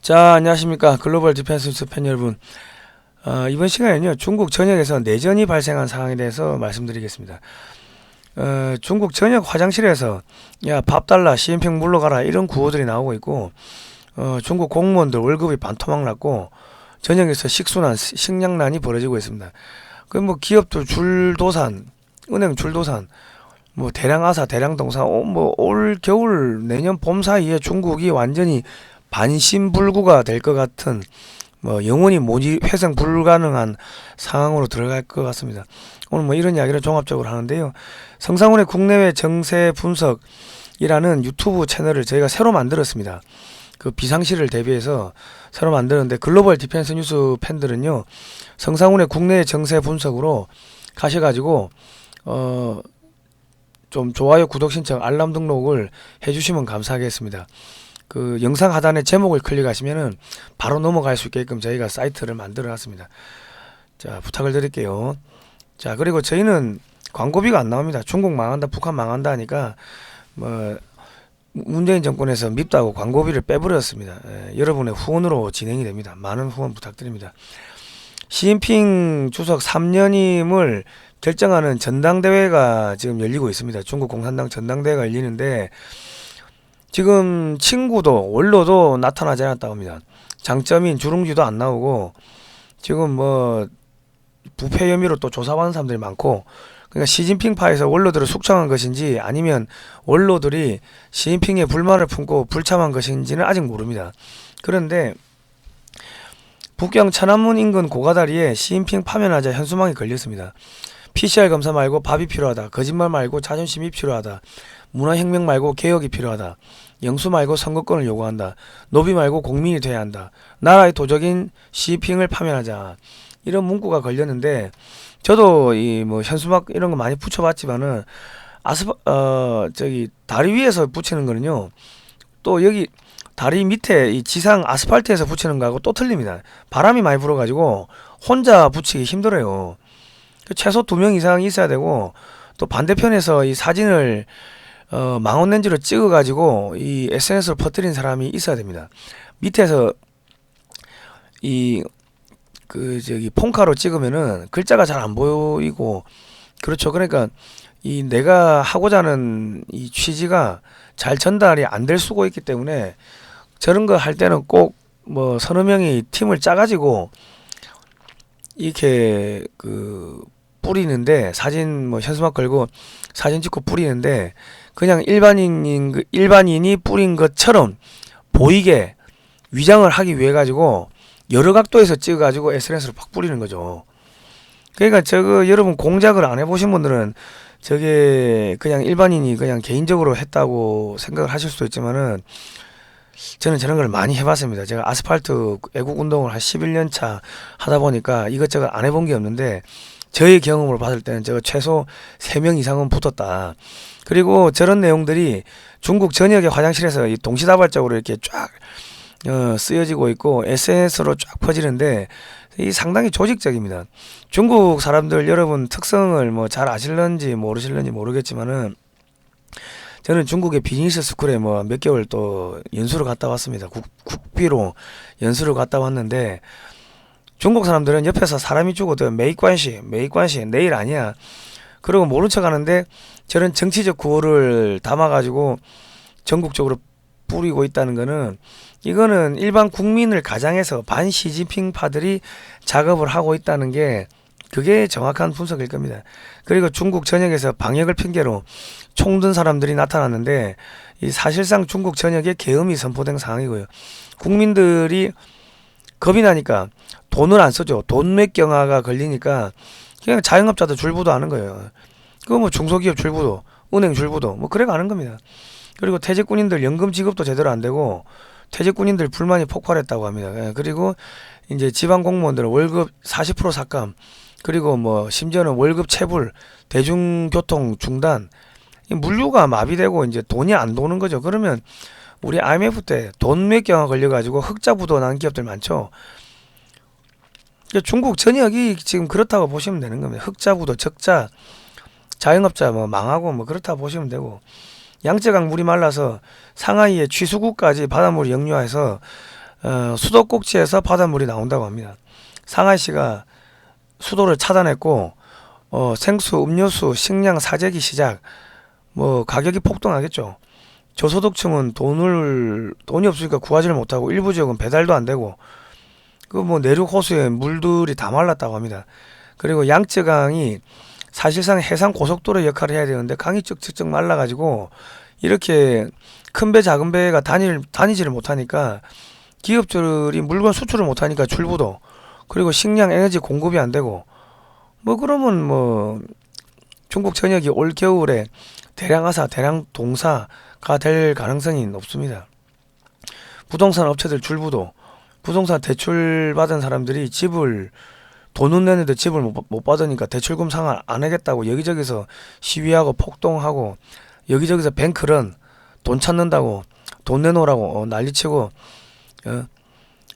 자, 안녕하십니까. 글로벌 디펜스 뉴스 팬 여러분. 이번 시간에는요, 중국 전역에서 내전이 발생한 상황에 대해서 말씀드리겠습니다. 중국 전역 화장실에서, 야, 밥 달라, 시진핑 물러가라, 이런 구호들이 나오고 있고, 중국 공무원들 월급이 반토막 났고, 전역에서 식수난, 식량난이 벌어지고 있습니다. 그 뭐 기업들 줄도산, 은행 줄도산, 뭐 대량아사, 대량동사, 뭐 올 겨울 내년 봄 사이에 중국이 완전히 반신불구가 될 것 같은 뭐 영원히 회생 불가능한 상황으로 들어갈 것 같습니다. 오늘 뭐 이런 이야기를 종합적으로 하는데요. 성상훈의 국내외 정세 분석이라는 유튜브 채널을 저희가 새로 만들었습니다. 그 비상시를 대비해서 새로 만드는데 글로벌 디펜스 뉴스 팬들은요, 성상훈의 국내외 정세 분석으로 가셔가지고 좀 좋아요, 구독 신청, 알람 등록을 해주시면 감사하겠습니다. 그 영상 하단에 제목을 클릭하시면은 바로 넘어갈 수 있게끔 저희가 사이트를 만들어 놨습니다. 자, 부탁을 드릴게요. 자, 그리고 저희는 광고비가 안 나옵니다. 중국 망한다, 북한 망한다 하니까 뭐 문재인 정권에서 밉다고 광고비를 빼버렸습니다. 여러분의 후원으로 진행이 됩니다. 많은 후원 부탁드립니다. 시진핑 주석 3년임을 결정하는 전당대회가 지금 열리고 있습니다. 중국 공산당 전당대회가 열리는데 지금 친구도 원로도 나타나지 않았다고 합니다. 장점인 주룽지도 안 나오고 지금 뭐 부패 혐의로 또 조사받는 사람들이 많고, 그러니까 시진핑파에서 원로들을 숙청한 것인지 아니면 원로들이 시진핑의 불만을 품고 불참한 것인지는 아직 모릅니다. 그런데 북경 천안문 인근 고가다리에 시진핑 파면하자 현수막이 걸렸습니다. PCR 검사 말고 밥이 필요하다. 거짓말 말고 자존심이 필요하다. 문화혁명 말고 개혁이 필요하다. 영수 말고 선거권을 요구한다. 노비 말고 국민이 돼야 한다. 나라의 도적인 시진핑을 파면하자. 이런 문구가 걸렸는데, 저도 이 뭐 현수막 이런 거 많이 붙여봤지만은 저기 다리 위에서 붙이는 거는요, 또 여기 다리 밑에 이 지상 아스팔트에서 붙이는 거하고 또 틀립니다. 바람이 많이 불어가지고 혼자 붙이기 힘들어요. 최소 2명 이상 있어야 되고, 또 반대편에서 이 사진을 망원 렌즈로 찍어가지고 이 SNS로 퍼뜨린 사람이 있어야 됩니다. 밑에서 이 저기 폰카로 찍으면은 글자가 잘 안 보이고, 그렇죠. 그러니까 이 내가 하고자 하는 이 취지가 잘 전달이 안 될 수가 있기 때문에 저런 거 할 때는 꼭 뭐 서너 명이 팀을 짜가지고 이렇게 뿌리는데, 사진 뭐 현수막 걸고 사진 찍고 뿌리는데, 그냥 일반인이 뿌린 것처럼 보이게 위장을 하기 위해 가지고 여러 각도에서 찍어 가지고 SNS로 팍 뿌리는 거죠. 그러니까 저거 여러분 공작을 안 해보신 분들은 저게 그냥 일반인이 그냥 개인적으로 했다고 생각을 하실 수도 있지만은, 저는 저런 걸 많이 해봤습니다. 제가 아스팔트 애국 운동을 한 11년 차 하다 보니까 이것저것 안 해본 게 없는데, 저의 경험으로 봤을 때는 제가 최소 3명 이상은 붙었다. 그리고 저런 내용들이 중국 전역의 화장실에서 동시다발적으로 이렇게 쫙 쓰여지고 있고 SNS로 쫙 퍼지는데, 이 상당히 조직적입니다. 중국 사람들 여러분 특성을 뭐 잘 아실런지 모르실런지 모르겠지만은, 저는 중국의 비즈니스 스쿨에 뭐 몇 개월 또 연수를 갔다 왔습니다. 국비로 연수를 갔다 왔는데, 중국 사람들은 옆에서 사람이 죽어도 메이관시 내일 아니야. 그러고 모른 척 하는데, 저런 정치적 구호를 담아가지고 전국적으로 뿌리고 있다는 거는, 이거는 일반 국민을 가장해서 반시진핑파들이 작업을 하고 있다는 게, 그게 정확한 분석일 겁니다. 그리고 중국 전역에서 방역을 핑계로 총 든 사람들이 나타났는데, 이 사실상 중국 전역에 계엄이 선포된 상황이고요. 국민들이 겁이 나니까 돈을 안 쓰죠. 돈맥경화가 걸리니까 그냥 자영업자도 줄부도 하는 거예요. 그거 뭐 중소기업 줄부도, 은행 줄부도 뭐 그래 가는 겁니다. 그리고 퇴직군인들 연금 지급도 제대로 안 되고, 퇴직군인들 불만이 폭발했다고 합니다. 그리고 이제 지방 공무원들은 월급 40% 삭감, 그리고 뭐 심지어는 월급 체불, 대중교통 중단, 물류가 마비되고 이제 돈이 안 도는 거죠. 그러면 우리 IMF 때 돈맥경화 걸려가지고 흑자부도 난 기업들 많죠. 중국 전역이 지금 그렇다고 보시면 되는 겁니다. 흑자부도, 적자, 자영업자 뭐 망하고 뭐 그렇다고 보시면 되고, 양쯔강 물이 말라서 상하이의 취수구까지 바닷물이 역류해서 수도꼭지에서 바닷물이 나온다고 합니다. 상하이시가 수도를 차단했고 생수, 음료수, 식량 사재기 시작, 뭐 가격이 폭등하겠죠. 저소득층은 돈이 없으니까 구하지를 못하고 일부 지역은 배달도 안 되고 그 뭐 내륙 호수에 물들이 다 말랐다고 합니다. 그리고 양쯔강이 사실상 해상 고속도로 역할을 해야 되는데 강이 쭉쭉쭉 말라가지고 이렇게 큰 배 작은 배가 다니지를 못하니까 기업들이 물건 수출을 못하니까 출부도, 그리고 식량 에너지 공급이 안 되고 뭐 그러면 뭐 중국 전역이 올 겨울에 대량 하사 대량 동사가 될 가능성이 높습니다. 부동산 업체들 출부도, 부동산 대출 받은 사람들이 돈은 내는데 집을 못 받으니까 대출금 상환 안 하겠다고 여기저기서 시위하고 폭동하고, 여기저기서 뱅크런 돈 찾는다고 돈 내놓으라고 난리치고,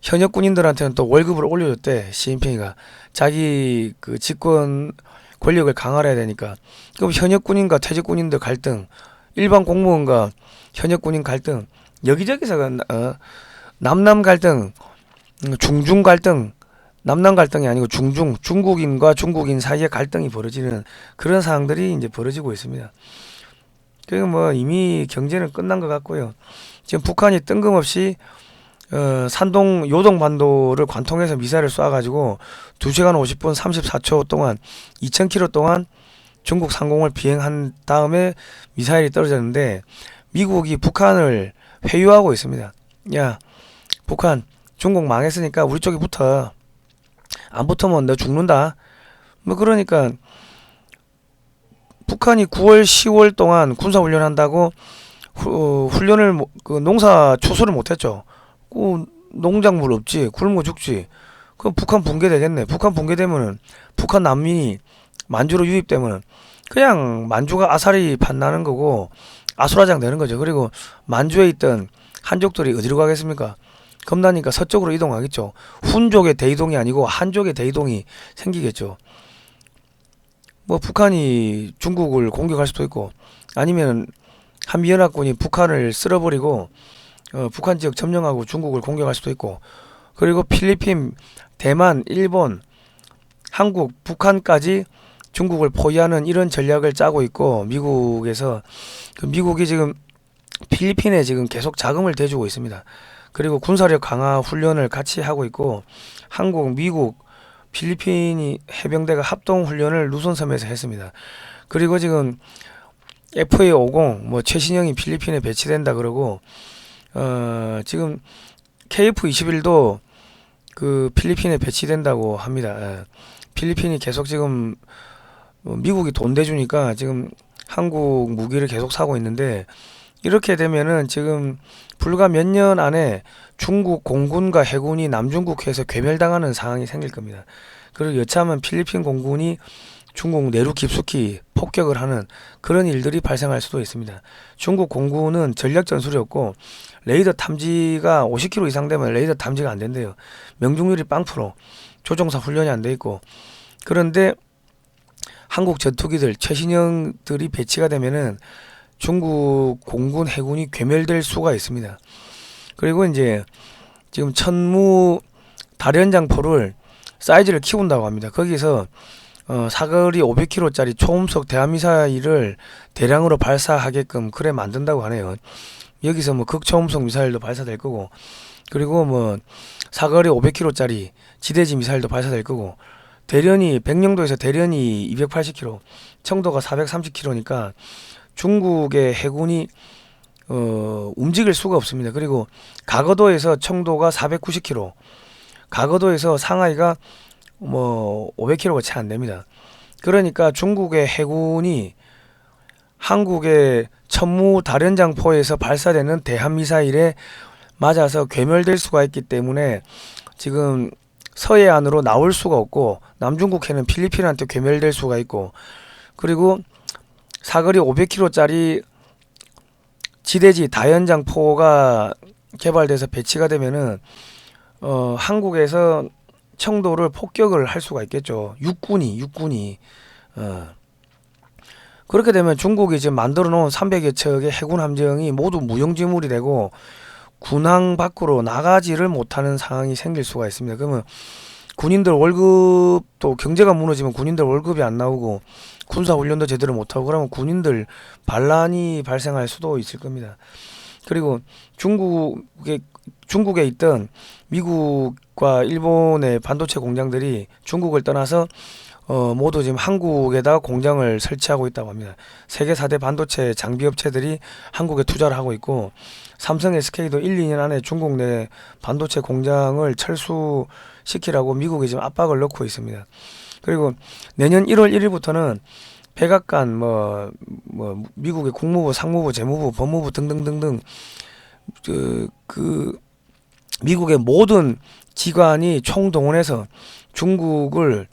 현역 군인들한테는 또 월급을 올려줬대. 시진핑이가 자기 그 집권 권력을 강화해야 되니까. 그럼 현역 군인과 퇴직 군인들 갈등, 일반 공무원과 현역 군인 갈등, 여기저기서 남남 갈등, 중중 갈등, 남남 갈등이 아니고 중국인과 중국인 사이의 갈등이 벌어지는 그런 상황들이 이제 벌어지고 있습니다. 그리고 뭐 이미 경제는 끝난 것 같고요. 지금 북한이 뜬금없이 산동 요동반도를 관통해서 미사일을 쏴가지고 2시간 50분 34초 동안 2000km 동안 중국 상공을 비행한 다음에 미사일이 떨어졌는데, 미국이 북한을 회유하고 있습니다. 야, 북한, 중국 망했으니까 우리 쪽에 붙어. 안 붙으면 너 죽는다. 뭐 그러니까 북한이 9월, 10월 동안 군사훈련 한다고 훈련을 농사 추수를 못했죠. 농작물 없지, 굶어 죽지. 그럼 북한 붕괴되겠네. 북한 붕괴되면은 북한 난민이 만주로 유입되면은 그냥 만주가 아사리 판나는 거고 아수라장 되는 거죠. 그리고 만주에 있던 한족들이 어디로 가겠습니까? 겁나니까 서쪽으로 이동하겠죠. 훈족의 대이동이 아니고 한족의 대이동이 생기겠죠. 뭐 북한이 중국을 공격할 수도 있고, 아니면 한미연합군이 북한을 쓸어버리고 북한 지역 점령하고 중국을 공격할 수도 있고, 그리고 필리핀, 대만, 일본, 한국, 북한까지 중국을 포위하는 이런 전략을 짜고 있고, 미국이 지금 필리핀에 지금 계속 자금을 대주고 있습니다. 그리고 군사력 강화 훈련을 같이 하고 있고, 한국, 미국, 필리핀이 해병대가 합동 훈련을 루손섬에서 했습니다. 그리고 지금 FA-50 뭐 최신형이 필리핀에 배치된다 그러고, 지금 KF-21도 그 필리핀에 배치된다고 합니다. 필리핀이 계속 지금 미국이 돈 대주니까 지금 한국 무기를 계속 사고 있는데, 이렇게 되면은 지금 불과 몇 년 안에 중국 공군과 해군이 남중국해에서 괴멸당하는 상황이 생길 겁니다. 그리고 여차하면 필리핀 공군이 중국 내륙 깊숙이 폭격을 하는 그런 일들이 발생할 수도 있습니다. 중국 공군은 전략 전술이 없고 레이더 탐지가 50km 이상 되면 레이더 탐지가 안 된대요. 명중률이 0%, 조종사 훈련이 안 돼 있고. 그런데 한국 전투기들 최신형들이 배치가 되면은 중국 공군 해군이 괴멸될 수가 있습니다. 그리고 이제 지금 천무 다련장포를 사이즈를 키운다고 합니다. 거기서 사거리 500km짜리 초음속 대함미사일을 대량으로 발사하게끔 그래 만든다고 하네요. 여기서 뭐 극초음속 미사일도 발사될 거고, 그리고 뭐 사거리 500km짜리 지대지 미사일도 발사될 거고, 백령도에서 대련이 280km, 청도가 430km니까 중국의 해군이 움직일 수가 없습니다. 그리고 가거도에서 청도가 490km, 가거도에서 상하이가 뭐 500km가 채 안 됩니다. 그러니까 중국의 해군이 한국의 천무 다련장포에서 발사되는 대한미사일에 맞아서 괴멸될 수가 있기 때문에 지금 서해안으로 나올 수가 없고, 남중국해는 필리핀한테 괴멸될 수가 있고, 그리고 사거리 500km짜리 지대지 다연장포가 개발돼서 배치가 되면은 한국에서 청도를 폭격을 할 수가 있겠죠. 육군이 그렇게 되면 중국이 지금 만들어 놓은 300여 척의 해군 함정이 모두 무용지물이 되고 군항 밖으로 나가지를 못하는 상황이 생길 수가 있습니다. 그러면 군인들 월급도 경제가 무너지면 군인들 월급이 안 나오고 군사훈련도 제대로 못하고 그러면 군인들 반란이 발생할 수도 있을 겁니다. 그리고 중국에 있던 미국과 일본의 반도체 공장들이 중국을 떠나서 모두 지금 한국에다 공장을 설치하고 있다고 합니다. 세계 4대 반도체 장비 업체들이 한국에 투자를 하고 있고 삼성 SK도 1, 2년 안에 중국 내 반도체 공장을 철수시키라고 미국이 지금 압박을 넣고 있습니다. 그리고 내년 1월 1일부터는 백악관 미국의 국무부, 상무부, 재무부, 법무부 등등등등 그 미국의 모든 기관이 총동원해서 중국을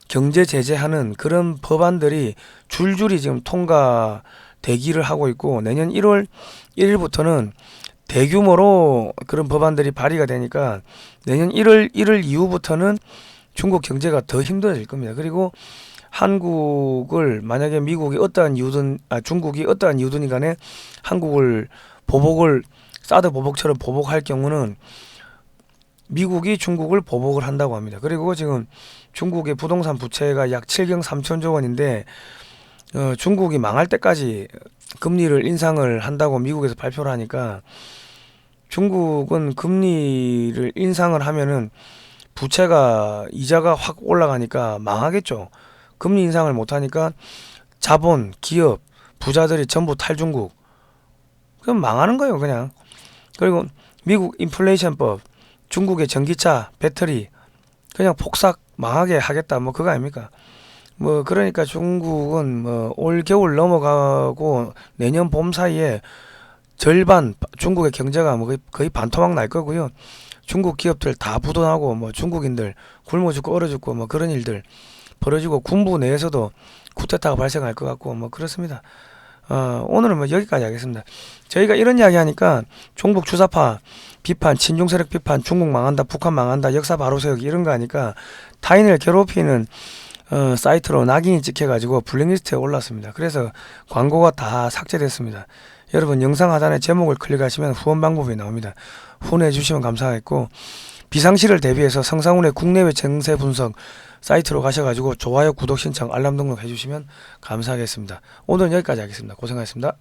경제 제재하는 그런 법안들이 줄줄이 지금 통과 대기를 하고 있고 내년 1월 1일부터는 대규모로 그런 법안들이 발의가 되니까 내년 1월 이후부터는 중국 경제가 더 힘들어질 겁니다. 그리고 한국을 만약에 미국이 어떠한 이유든 중국이 어떠한 이유든 간에 한국을 사드 보복처럼 보복할 경우는 미국이 중국을 보복을 한다고 합니다. 그리고 지금 중국의 부동산 부채가 약 7경 3천조 원인데 중국이 망할 때까지 금리를 인상을 한다고 미국에서 발표를 하니까 중국은 금리를 인상을 하면은 부채가 이자가 확 올라가니까 망하겠죠. 금리 인상을 못하니까 자본, 기업, 부자들이 전부 탈중국. 그럼 망하는 거예요, 그냥. 그리고 미국 인플레이션법, 중국의 전기차, 배터리 그냥 폭삭 망하게 하겠다. 뭐 그거 아닙니까? 뭐 그러니까 중국은 올 겨울 넘어가고 내년 봄 사이에 절반 중국의 경제가 거의 반토막 날 거고요. 중국 기업들 다 부도나고 중국인들 굶어 죽고 얼어 죽고 그런 일들 벌어지고 군부 내에서도 쿠데타가 발생할 것 같고 그렇습니다. 오늘은 여기까지 하겠습니다. 저희가 이런 이야기 하니까 종북 주사파 비판, 친중 세력 비판, 중국 망한다, 북한 망한다, 역사 바로 세우기 이런 거 하니까 타인을 괴롭히는 사이트로 낙인이 찍혀가지고 블랙리스트에 올랐습니다. 그래서 광고가 다 삭제됐습니다. 여러분 영상 하단에 제목을 클릭하시면 후원 방법이 나옵니다. 후원해 주시면 감사하겠고 비상시를 대비해서 성상훈의 국내외 정세 분석 사이트로 가셔가지고 좋아요, 구독 신청, 알람 등록 해주시면 감사하겠습니다. 오늘은 여기까지 하겠습니다. 고생하셨습니다.